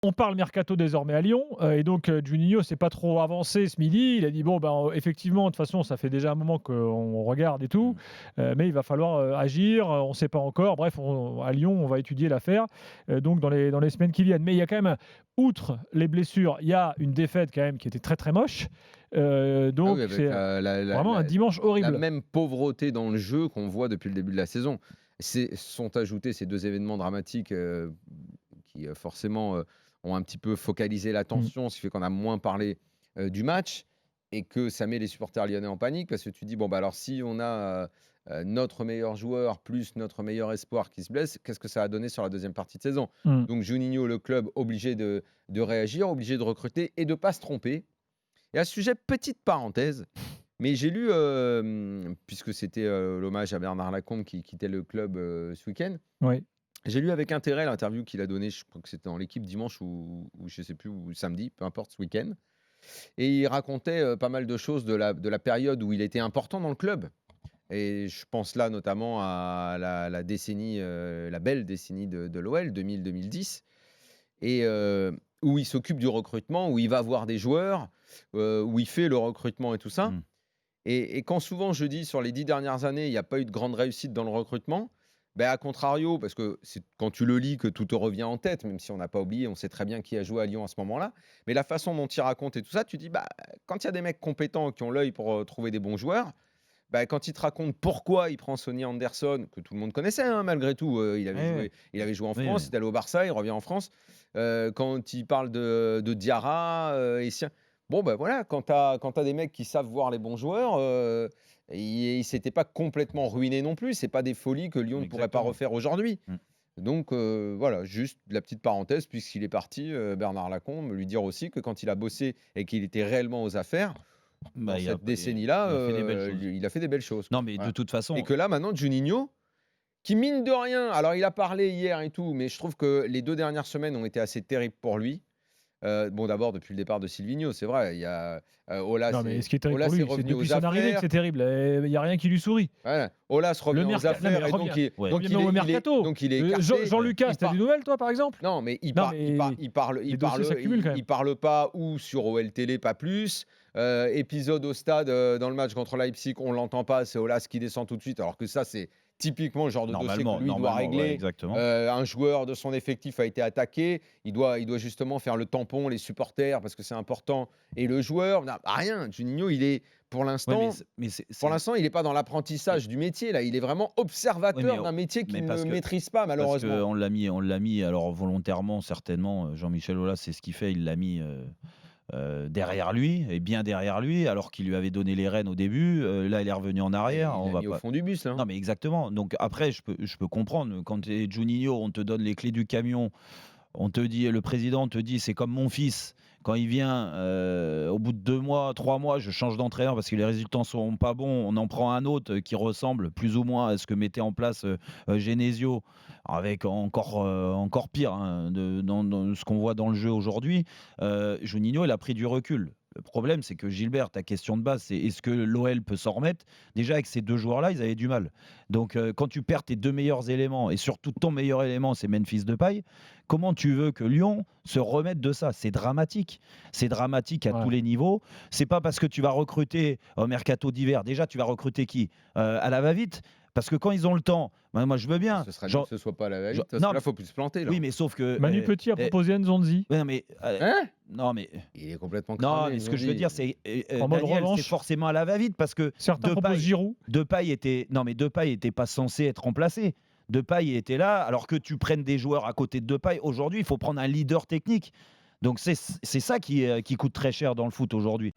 On parle mercato désormais à Lyon et donc Juninho s'est pas trop avancé ce midi. Il a dit: «Bon, ben, effectivement, de toute façon, ça fait déjà un moment qu'on regarde et tout, mais il va falloir, agir, on ne sait pas encore. Bref, à Lyon, on va étudier l'affaire, donc dans les semaines qui viennent». Mais il y a quand même, outre les blessures, il y a une défaite quand même qui était très, très moche, Ah donc oui, avec c'est vraiment un dimanche la horrible. même pauvreté dans le jeu qu'on voit depuis le début de la saison. Sont ajoutés ces 2 événements dramatiques, qui, forcément, ont un petit peu focalisé Mmh. l'attention, ce qui fait qu'on a moins parlé, du match et que ça met les supporters lyonnais en panique parce que tu dis: «Bon, bah, alors si on a, notre meilleur joueur plus notre meilleur espoir qui se blesse, qu'est-ce que ça a donné sur la deuxième partie de saison?» Mmh. Donc Juninho, le club, obligé de réagir, obligé de recruter et de pas se tromper. Et à ce sujet, petite parenthèse, mais j'ai lu, puisque c'était, l'hommage à Bernard Lacombe qui quittait le club, ce week-end, Oui. j'ai lu avec intérêt l'interview qu'il a donnée, je crois que c'était dans l'équipe dimanche ou je sais plus, ou samedi, peu importe, ce week-end. Et il racontait, pas mal de choses de la période où il était important dans le club. Et je pense là notamment à la décennie, la belle décennie de l'OL, 2000-2010. Et où il s'occupe du recrutement, où il va voir des joueurs, où il fait le recrutement et tout ça. Mmh. Et quand souvent je dis sur les 10 dernières années, il n'y a pas eu de grande réussite dans le recrutement, ben à contrario, parce que c'est quand tu le lis que tout te revient en tête, même si on n'a pas oublié, on sait très bien qui a joué à Lyon à ce moment-là. Mais la façon dont il raconte et tout ça, tu dis, bah, quand il y a des mecs compétents qui ont l'œil pour trouver des bons joueurs, bah, quand il te raconte pourquoi il prend Sonny Anderson, que tout le monde connaissait, hein, malgré tout, Ouais, ouais. il avait joué en Oui, France, oui. il est allé au Barça, il revient en France. Quand il parle de Diarra, Essien, bon, ben voilà, quand tu as des mecs qui savent voir les bons joueurs, ils ne s'étaient pas complètement ruinés non plus. C'est pas des folies que Lyon ne pourrait pas Exactement. refaire aujourd'hui. Mmh. Donc voilà, juste la petite parenthèse, puisqu'il est parti, Bernard Lacombe, lui dire aussi que quand il a bossé et qu'il était réellement aux affaires, dans Bah, cette décennie-là, il a fait des belles choses. il a fait des belles choses, Non, quoi. mais de Voilà. toute Et façon, que là, maintenant, Juninho, qui mine de rien, alors il a parlé hier et tout, mais je trouve que les 2 dernières semaines ont été assez terribles pour lui. Bon, d'abord, depuis le départ de Silvinho, c'est vrai, il y a, Non, mais ce qui est terrible pour Aulas est lui, c'est revenu depuis aux son arrivée que affaires. c'est terrible, il y a rien qui lui sourit. Voilà, Aulas Le revient aux merca non mais affaires et reviens ouais. reviens même au mercato. donc il est écarté. Jean-Lucas, Il tu as part des nouvelles toi, par exemple? Non, mais Non mais les dossiers s'accumulent quand même. il parle pas ou sur OL Télé, pas plus. Épisode au stade, dans le match contre Leipzig, on l'entend pas, c'est Aulas qui descend tout de suite, alors que ça, c'est typiquement le genre de dossier que lui doit normalement, ouais, régler. exactement. Un joueur de son effectif a été attaqué, il doit justement faire le tampon, les supporters, parce que c'est important, et le joueur, non, rien. Juninho, il est, pour Ouais, l'instant, il est pas dans l'apprentissage du métier, là. Il est vraiment oui, mais observateur d'un métier mais qu'il ne maîtrise pas, parce malheureusement. qu'on l'a mis alors volontairement certainement, Jean-Michel Aulas, c'est ce qu'il fait, il l'a mis, derrière lui et bien derrière lui, alors qu'il lui avait donné les rênes au début, là il est revenu en Et arrière, il on l'a va mis au pas. fond du bus, là, hein. Non, mais exactement, donc après je peux comprendre quand tu es Juninho, on te donne les clés du camion. On te dit, le président te dit, c'est comme mon fils. Quand il vient, au bout de 2 mois, 3 mois, je change d'entraîneur parce que les résultats sont pas bons. On en prend un autre qui ressemble plus ou moins à ce que mettait en place Genesio, avec encore pire hein, dans ce qu'on voit dans le jeu aujourd'hui. Juninho, il a pris du recul. Le problème, c'est que Gilbert, ta question de base, c'est est-ce que l'OL peut s'en remettre? Déjà, avec ces deux joueurs-là, ils avaient du mal. Donc, quand tu perds tes deux meilleurs éléments, et surtout ton meilleur élément, c'est Memphis Depay, comment tu veux que Lyon se remette de ça? C'est dramatique. C'est dramatique à tous Ouais. les niveaux. C'est pas parce que tu vas recruter au mercato d'hiver. Déjà, tu vas recruter qui? À la va-vite. Parce que quand ils ont le temps, moi je veux bien. Ce serait mieux que ce soit pas à la va-vite, parce Non, que là, faut plus se planter, là. oui, mais sauf que. Manu Petit a proposé Nzonzi Ouais, non, mais, Hein? non, mais. Il est complètement Non, cramé, mais ils ce ont que je veux dit. dire, c'est en mode Daniel, c'est revanche. forcément à la va-vite parce que Certains proposent Giroud. Depay était non mais Depay était pas censé être remplacé. Depay était là, alors que tu prennes des joueurs à côté de Depay. Aujourd'hui, il faut prendre un leader technique. Donc c'est ça qui coûte très cher dans le foot aujourd'hui.